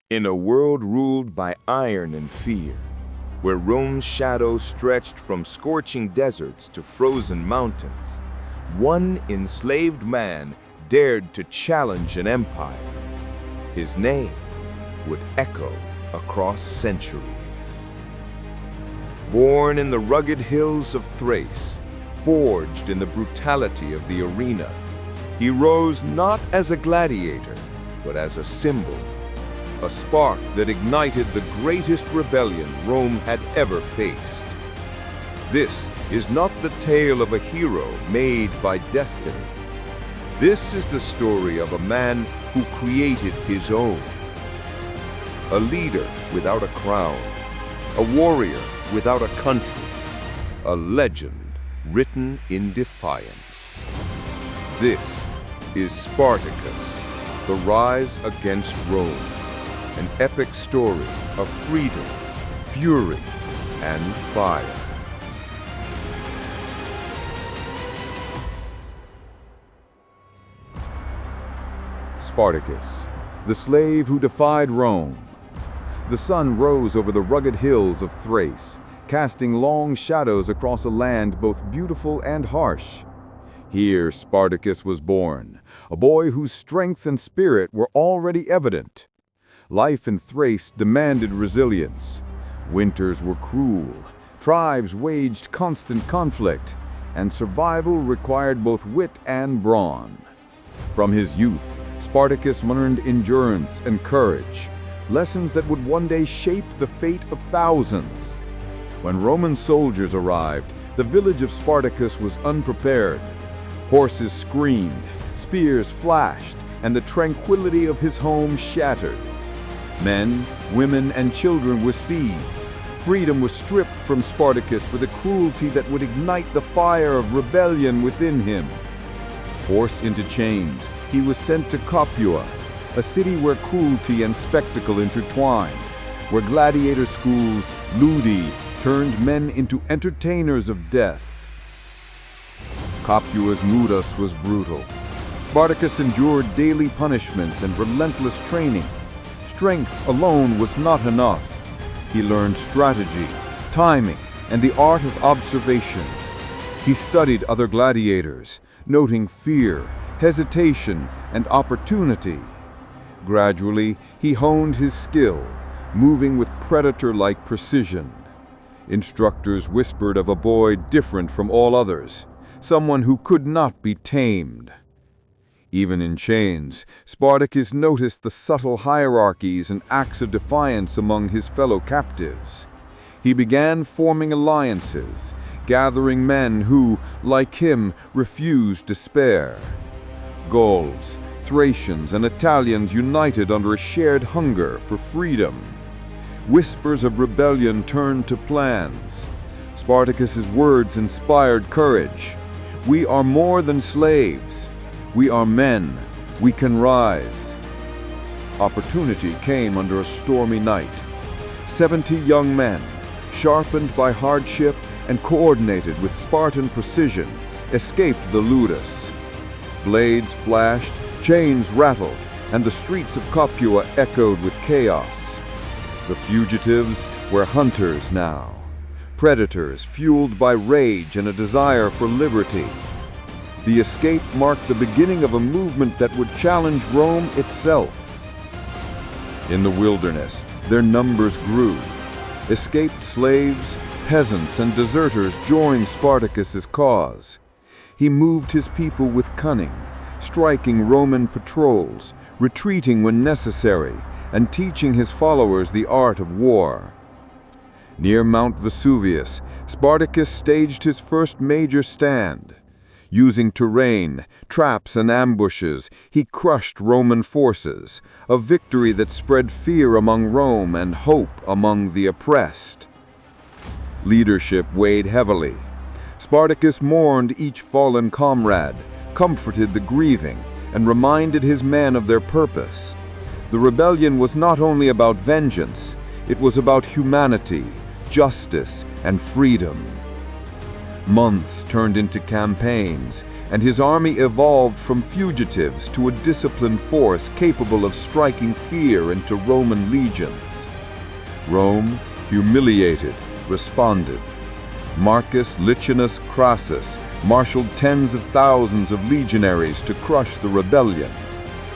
In a world ruled by iron and fear, where Rome's shadow stretched from scorching deserts to frozen mountains, one enslaved man dared to challenge an empire. His name would echo across centuries. Born in the rugged hills of Thrace, forged in the brutality of the arena, he rose not as a gladiator, but as a symbol, a spark that ignited the greatest rebellion Rome had ever faced. This is not the tale of a hero made by destiny. This is the story of a man who created his own. A leader without a crown, a warrior without a country, a legend written in defiance. This is Spartacus, the rise against Rome, an epic story of freedom, fury, and fire. Spartacus, the slave who defied Rome. The sun rose over the rugged hills of Thrace, casting long shadows across a land both beautiful and harsh. Here Spartacus was born, a boy whose strength and spirit were already evident. Life in Thrace demanded resilience. Winters were cruel, tribes waged constant conflict, and survival required both wit and brawn. From his youth, Spartacus learned endurance and courage, lessons that would one day shape the fate of thousands. When Roman soldiers arrived, the village of Spartacus was unprepared. Horses screamed, spears flashed, and the tranquility of his home shattered. Men, women, and children were seized. Freedom was stripped from Spartacus with a cruelty that would ignite the fire of rebellion within him. Forced into chains, he was sent to Capua, a city where cruelty and spectacle intertwined, where gladiator schools, ludi, turned men into entertainers of death. Capua's nudus was brutal. Spartacus endured daily punishments and relentless training. Strength alone was not enough. He learned strategy, timing, and the art of observation. He studied other gladiators, noting fear, hesitation, and opportunity. Gradually, he honed his skill, moving with predator-like precision. Instructors whispered of a boy different from all others, someone who could not be tamed. Even in chains, Spartacus noticed the subtle hierarchies and acts of defiance among his fellow captives. He began forming alliances, gathering men who, like him, refused despair. Gauls, Thracians, and Italians united under a shared hunger for freedom. Whispers of rebellion turned to plans. Spartacus's words inspired courage. We are more than slaves. We are men. We can rise. Opportunity came under a stormy night. 70 young men, sharpened by hardship and coordinated with Spartan precision, escaped the ludus. Blades flashed, chains rattled, and the streets of Capua echoed with chaos. The fugitives were hunters now, predators fueled by rage and a desire for liberty. The escape marked the beginning of a movement that would challenge Rome itself. In the wilderness, their numbers grew. Escaped slaves, peasants, and deserters joined Spartacus's cause. He moved his people with cunning, striking Roman patrols, retreating when necessary, and teaching his followers the art of war. Near Mount Vesuvius, Spartacus staged his first major stand. Using terrain, traps, and ambushes, he crushed Roman forces, a victory that spread fear among Rome and hope among the oppressed. Leadership weighed heavily. Spartacus mourned each fallen comrade, comforted the grieving, and reminded his men of their purpose. The rebellion was not only about vengeance, it was about humanity, justice, and freedom. Months turned into campaigns, and his army evolved from fugitives to a disciplined force capable of striking fear into Roman legions. Rome, humiliated, responded. Marcus Licinus Crassus marshaled tens of thousands of legionaries to crush the rebellion.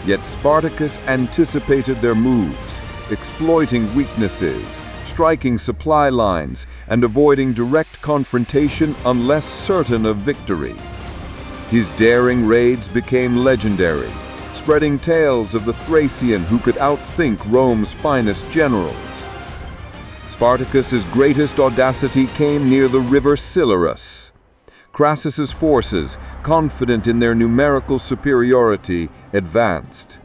Yet Spartacus anticipated their moves, exploiting weaknesses, striking supply lines, and avoiding direct confrontation unless certain of victory. His daring raids became legendary, spreading tales of the Thracian who could outthink Rome's finest generals. Spartacus's greatest audacity came near the river Silarus. Crassus's forces, confident in their numerical superiority, advanced.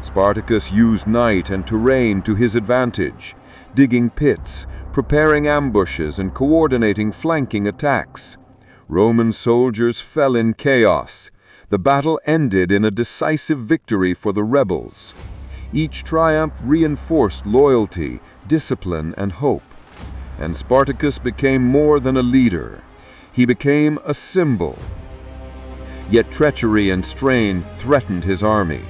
Spartacus used night and terrain to his advantage, digging pits, preparing ambushes, and coordinating flanking attacks. Roman soldiers fell in chaos. The battle ended in a decisive victory for the rebels. Each triumph reinforced loyalty, discipline, and hope. And Spartacus became more than a leader. He became a symbol. Yet treachery and strain threatened his army.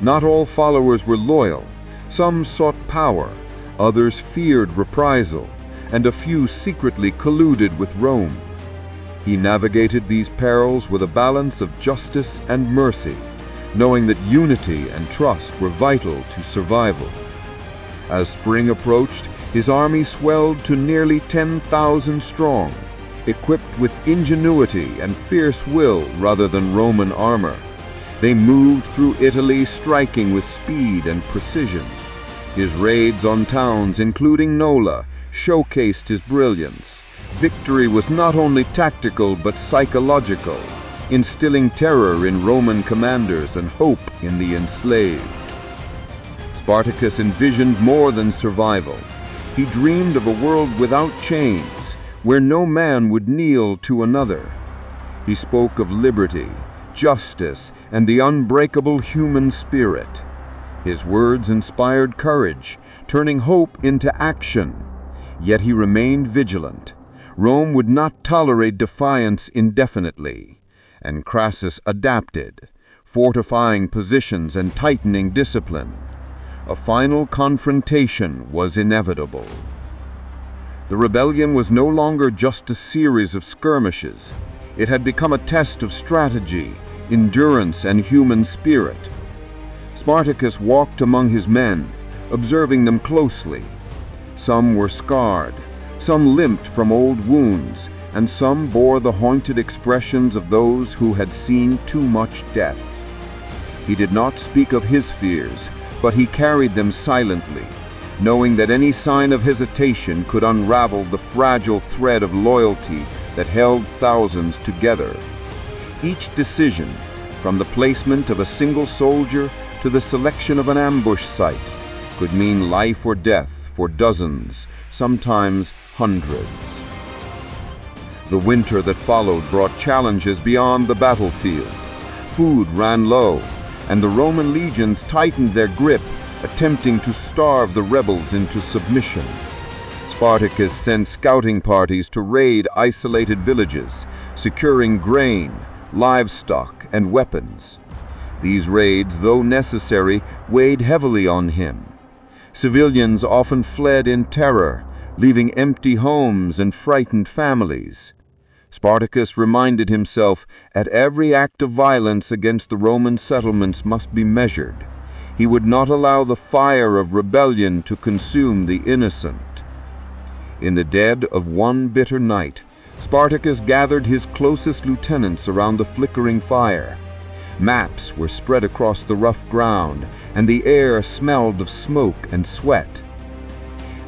Not all followers were loyal. Some sought power, others feared reprisal, and a few secretly colluded with Rome. He navigated these perils with a balance of justice and mercy, knowing that unity and trust were vital to survival. As spring approached, his army swelled to nearly 10,000 strong, equipped with ingenuity and fierce will rather than Roman armor. They moved through Italy, striking with speed and precision. His raids on towns, including Nola, showcased his brilliance. Victory was not only tactical but psychological, instilling terror in Roman commanders and hope in the enslaved. Spartacus envisioned more than survival. He dreamed of a world without chains, where no man would kneel to another. He spoke of liberty, justice, and the unbreakable human spirit. His words inspired courage, turning hope into action. Yet he remained vigilant. Rome would not tolerate defiance indefinitely, and Crassus adapted, fortifying positions and tightening discipline. A final confrontation was inevitable. The rebellion was no longer just a series of skirmishes. It had become a test of strategy, endurance, and human spirit. Spartacus walked among his men, observing them closely. Some were scarred, some limped from old wounds, and some bore the haunted expressions of those who had seen too much death. He did not speak of his fears, but he carried them silently, knowing that any sign of hesitation could unravel the fragile thread of loyalty that held thousands together. Each decision, from the placement of a single soldier to the selection of an ambush site, could mean life or death for dozens, sometimes hundreds. The winter that followed brought challenges beyond the battlefield. Food ran low, and the Roman legions tightened their grip, attempting to starve the rebels into submission. Spartacus sent scouting parties to raid isolated villages, securing grain, livestock, and weapons. These raids, though necessary, weighed heavily on him. Civilians often fled in terror, leaving empty homes and frightened families. Spartacus reminded himself that every act of violence against the Roman settlements must be measured. He would not allow the fire of rebellion to consume the innocent. In the dead of one bitter night, Spartacus gathered his closest lieutenants around the flickering fire. Maps were spread across the rough ground, and the air smelled of smoke and sweat.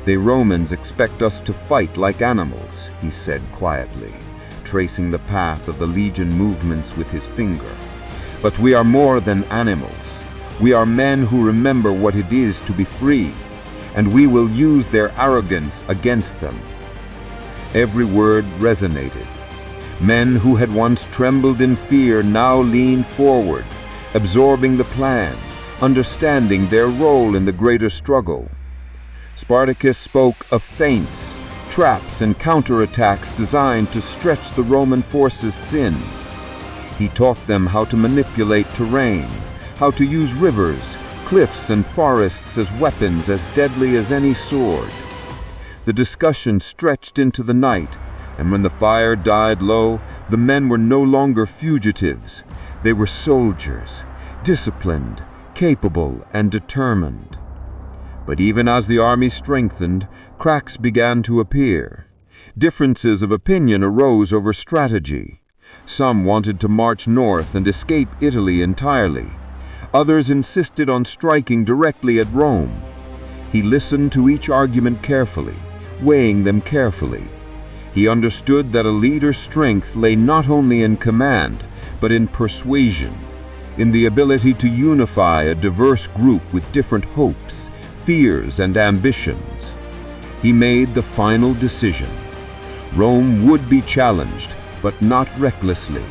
"The Romans expect us to fight like animals," he said quietly, tracing the path of the legion movements with his finger. "But we are more than animals. We are men who remember what it is to be free, and we will use their arrogance against them." Every word resonated. Men who had once trembled in fear now leaned forward, absorbing the plan, understanding their role in the greater struggle. Spartacus spoke of feints, traps, and counterattacks designed to stretch the Roman forces thin. He taught them how to manipulate terrain, how to use rivers, cliffs, and forests as weapons as deadly as any sword. The discussion stretched into the night, and when the fire died low, the men were no longer fugitives. They were soldiers, disciplined, capable, and determined. But even as the army strengthened, cracks began to appear. Differences of opinion arose over strategy. Some wanted to march north and escape Italy entirely. Others insisted on striking directly at Rome. He listened to each argument carefully, weighing them carefully. He understood that a leader's strength lay not only in command, but in persuasion, in the ability to unify a diverse group with different hopes, fears, and ambitions. He made the final decision. Rome would be challenged, but not recklessly.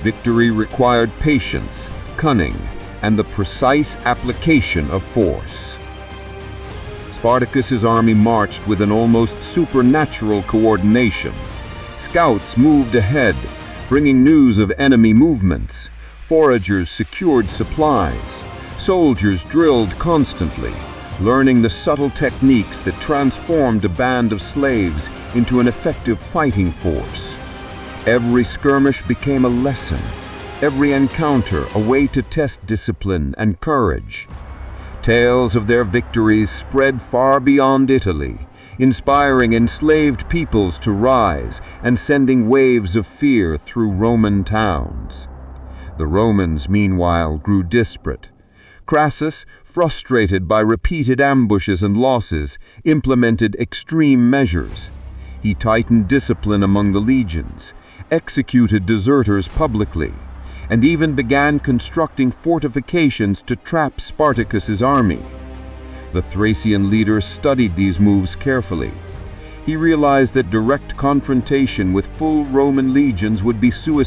Victory required patience, cunning, and the precise application of force. Spartacus's army marched with an almost supernatural coordination. Scouts moved ahead, bringing news of enemy movements. Foragers secured supplies. Soldiers drilled constantly, learning the subtle techniques that transformed a band of slaves into an effective fighting force. Every skirmish became a lesson, every encounter a way to test discipline and courage. Tales of their victories spread far beyond Italy, inspiring enslaved peoples to rise and sending waves of fear through Roman towns. The Romans, meanwhile, grew desperate. Crassus, frustrated by repeated ambushes and losses, implemented extreme measures. He tightened discipline among the legions, executed deserters publicly, and even began constructing fortifications to trap Spartacus's army. The Thracian leader studied these moves carefully. He realized that direct confrontation with full Roman legions would be suicidal.